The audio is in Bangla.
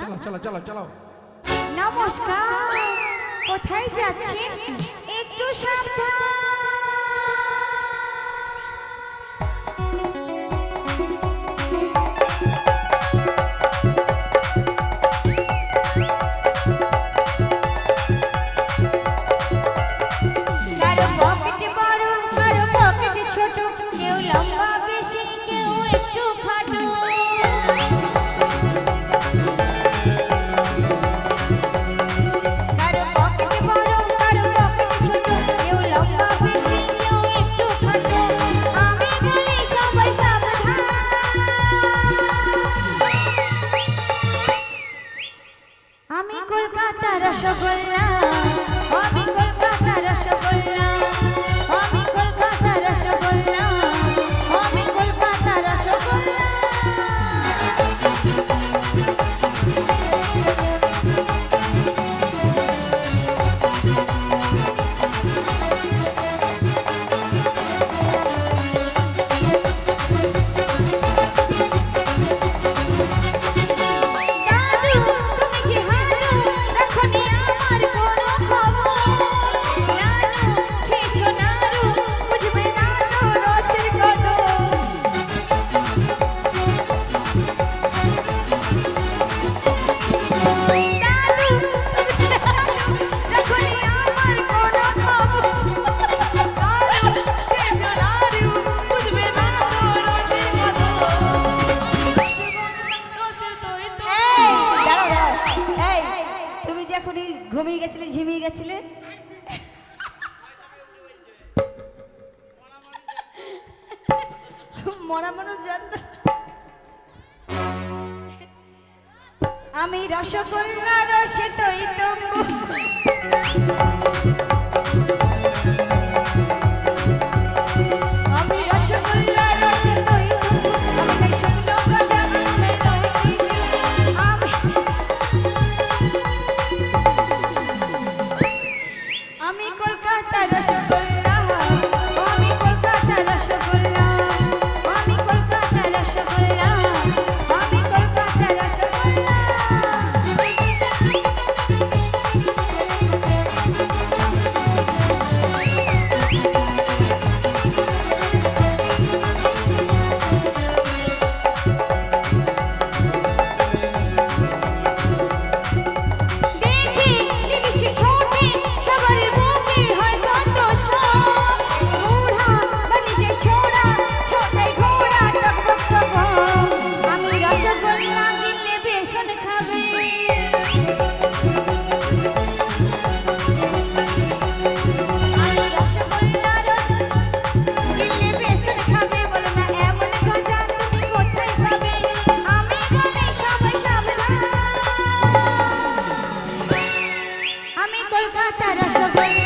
চলো চলো চলো চলো। নমস্কার, কোথায় যাচ্ছেন? একটু সাবধান। কারো পকেটে বড়, কারো পকেটে ছোট, কেউ লম্বা বেশি, কেউ একটু খাটো। কারো পকেটে বড়, কারো পকেটে ছোট, কেউ লম্বা বেশি, কেউ একটু খাটো। আমি বলি সবাই সাবধান। আমি কলকাতার রসগোল্লা, আমি কলকাতার রসগোল্লা, আমি কলকাতার রসগোল্লা, আমি কলকাতার রসগোল্লা। দাদু তুমি কি হারো, রাখোনি আমার কোনো খবর। নানু খেয়েছো নাড়ু, বুঝবে না তো রসের কদর। দাদু তুমি কি হারো, রাখোনি আমার কোনো খবর। নানু খেয়েছো নাড়ু, বুঝবে না তো রসের কদর। এই, দাঁড়াও, দাঁড়াও। এই, তুমি যে এখনই ঘুমিয়ে গেছিলে, ঝিমিয়ে গেছিলে, মরা মানুষ জানতো। আমি রসগোল্লা রসে তৈ তম্বু, আমি রসগোল্লা রসে তৈ তম্বু, আমি তাই শূন্য গজা, আমি কলকাতার রসগোল্লা, আমি কলকাতার রসগোল্লা, আমি কলকাতার রসগোল্লা, আমি কলকাতার রসগোল্লা। দেখি লিপস্টিক ঠোঁটে, সবার বুকে হয় কত শখ। বুড়া বানিয়ে ছোড়া, ছোটাই ঘোড়া, টক টক টক টক। আমি রসগোল্লা কিনলে বেসন খাবে, আমি রসগোল্লা কিনলে বেসন খাবে। বলো না এমন গজা তুমি কোথায় পাবে? আমি বলি সবাই সাবধান। আমি কলকাতার রসগোল্লা।